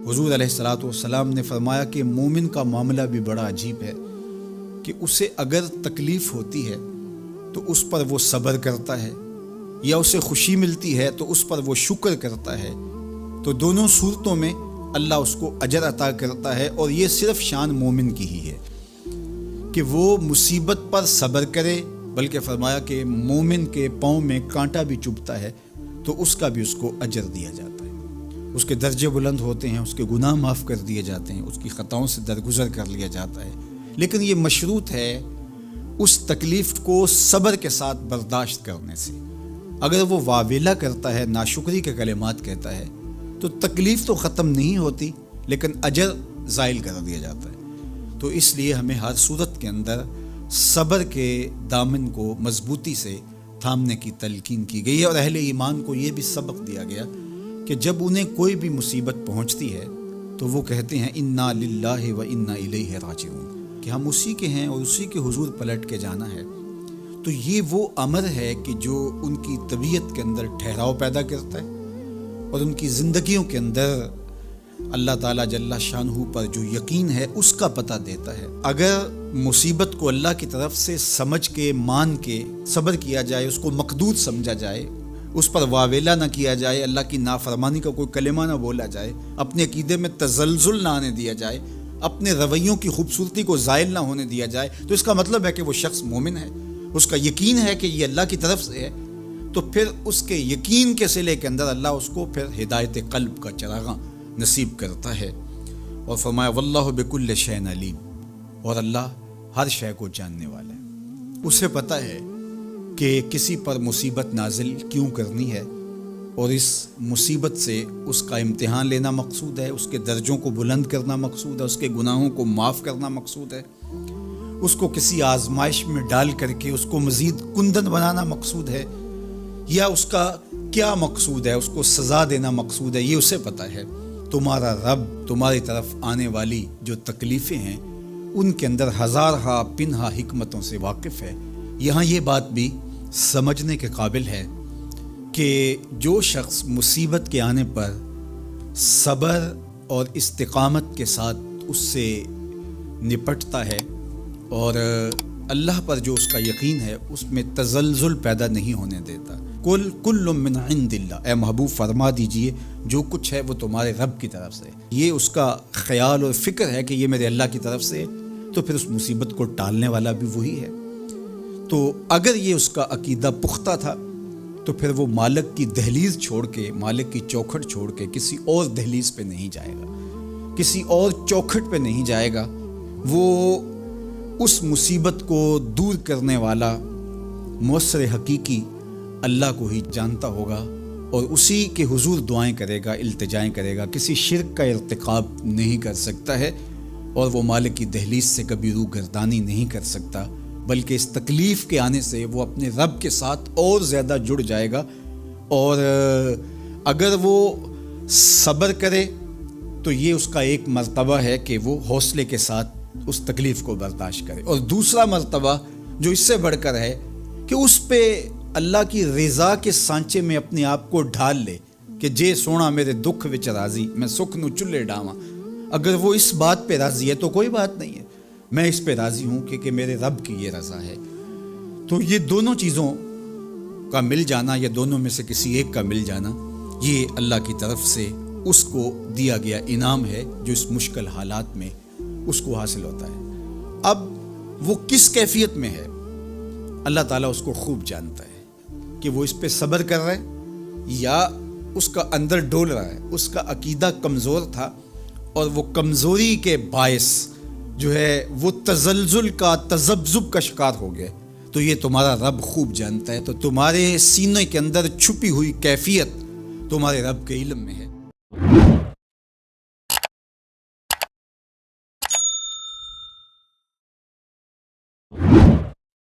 حضور علیہ الصلوۃ والسلام نے فرمایا کہ مومن کا معاملہ بھی بڑا عجیب ہے کہ اسے اگر تکلیف ہوتی ہے تو اس پر وہ صبر کرتا ہے، یا اسے خوشی ملتی ہے تو اس پر وہ شکر کرتا ہے، تو دونوں صورتوں میں اللہ اس کو اجر عطا کرتا ہے۔ اور یہ صرف شان مومن کی ہی ہے کہ وہ مصیبت پر صبر کرے، بلکہ فرمایا کہ مومن کے پاؤں میں کانٹا بھی چبھتا ہے تو اس کا بھی اس کو اجر دیا جاتا ہے، اس کے درجے بلند ہوتے ہیں، اس کے گناہ معاف کر دیے جاتے ہیں، اس کی خطاؤں سے درگزر کر لیا جاتا ہے۔ لیکن یہ مشروط ہے اس تکلیف کو صبر کے ساتھ برداشت کرنے سے۔ اگر وہ واویلا کرتا ہے، ناشکری کے کلمات کہتا ہے، تو تکلیف تو ختم نہیں ہوتی لیکن اجر زائل کر دیا جاتا ہے۔ تو اس لیے ہمیں ہر صورت کے اندر صبر کے دامن کو مضبوطی سے تھامنے کی تلقین کی گئی ہے، اور اہل ایمان کو یہ بھی سبق دیا گیا کہ جب انہیں کوئی بھی مصیبت پہنچتی ہے تو وہ کہتے ہیں انا للہ و انا الیہ راجعون، کہ ہم اسی کے ہیں اور اسی کے حضور پلٹ کے جانا ہے۔ تو یہ وہ امر ہے کہ جو ان کی طبیعت کے اندر ٹھہراؤ پیدا کرتا ہے اور ان کی زندگیوں کے اندر اللہ تعالیٰ جل شانہ پر جو یقین ہے اس کا پتہ دیتا ہے۔ اگر مصیبت کو اللہ کی طرف سے سمجھ کے، مان کے صبر کیا جائے، اس کو مقدور سمجھا جائے، اس پر واویلا نہ کیا جائے، اللہ کی نافرمانی کا کوئی کلمہ نہ بولا جائے، اپنے عقیدے میں تزلزل نہ آنے دیا جائے، اپنے رویوں کی خوبصورتی کو زائل نہ ہونے دیا جائے، تو اس کا مطلب ہے کہ وہ شخص مومن ہے، اس کا یقین ہے کہ یہ اللہ کی طرف سے ہے۔ تو پھر اس کے یقین کے صلے کے اندر اللہ اس کو پھر ہدایت قلب کا چراغاں نصیب کرتا ہے۔ اور فرمایا واللہ بکل شیء علیم، اور اللہ ہر شے کو جاننے والا ہے، اسے پتہ ہے کہ کسی پر مصیبت نازل کیوں کرنی ہے، اور اس مصیبت سے اس کا امتحان لینا مقصود ہے، اس کے درجوں کو بلند کرنا مقصود ہے، اس کے گناہوں کو معاف کرنا مقصود ہے، اس کو کسی آزمائش میں ڈال کر کے اس کو مزید کندن بنانا مقصود ہے، یا اس کا کیا مقصود ہے، اس کو سزا دینا مقصود ہے، یہ اسے پتہ ہے۔ تمہارا رب تمہاری طرف آنے والی جو تکلیفیں ہیں ان کے اندر ہزارہا پنہا حکمتوں سے واقف ہے۔ یہاں یہ بات بھی سمجھنے کے قابل ہے کہ جو شخص مصیبت کے آنے پر صبر اور استقامت کے ساتھ اس سے نپٹتا ہے اور اللہ پر جو اس کا یقین ہے اس میں تزلزل پیدا نہیں ہونے دیتا، کل من عند اللہ، اے محبوب فرما دیجئے جو کچھ ہے وہ تمہارے رب کی طرف سے، یہ اس کا خیال اور فکر ہے کہ یہ میرے اللہ کی طرف سے، تو پھر اس مصیبت کو ٹالنے والا بھی وہی ہے۔ تو اگر یہ اس کا عقیدہ پختہ تھا تو پھر وہ مالک کی دہلیز چھوڑ کے، مالک کی چوکھٹ چھوڑ کے کسی اور دہلیز پہ نہیں جائے گا، کسی اور چوکھٹ پہ نہیں جائے گا، وہ اس مصیبت کو دور کرنے والا مؤثر حقیقی اللہ کو ہی جانتا ہوگا، اور اسی کے حضور دعائیں کرے گا، التجائیں کرے گا، کسی شرک کا ارتکاب نہیں کر سکتا ہے، اور وہ مالک کی دہلیز سے کبھی روح گردانی نہیں کر سکتا، بلکہ اس تکلیف کے آنے سے وہ اپنے رب کے ساتھ اور زیادہ جڑ جائے گا۔ اور اگر وہ صبر کرے تو یہ اس کا ایک مرتبہ ہے کہ وہ حوصلے کے ساتھ اس تکلیف کو برداشت کرے، اور دوسرا مرتبہ جو اس سے بڑھ کر ہے کہ اس پہ اللہ کی رضا کے سانچے میں اپنے آپ کو ڈھال لے کہ جے سونا میرے دکھ وچ راضی، میں سکھ نو چلے ڈاواں۔ اگر وہ اس بات پہ راضی ہے تو کوئی بات نہیں ہے، میں اس پہ راضی ہوں کہ میرے رب کی یہ رضا ہے۔ تو یہ دونوں چیزوں کا مل جانا، یا دونوں میں سے کسی ایک کا مل جانا، یہ اللہ کی طرف سے اس کو دیا گیا انعام ہے جو اس مشکل حالات میں اس کو حاصل ہوتا ہے۔ اب وہ کس کیفیت میں ہے اللہ تعالیٰ اس کو خوب جانتا ہے، کہ وہ اس پہ صبر کر رہا ہے یا اس کا اندر ڈول رہا ہے، اس کا عقیدہ کمزور تھا اور وہ کمزوری کے باعث جو ہے وہ تزلزل کا، تذبذب کا شکار ہو گئے، تو یہ تمہارا رب خوب جانتا ہے۔ تو تمہارے سینے کے اندر چھپی ہوئی کیفیت تمہارے رب کے علم میں ہے۔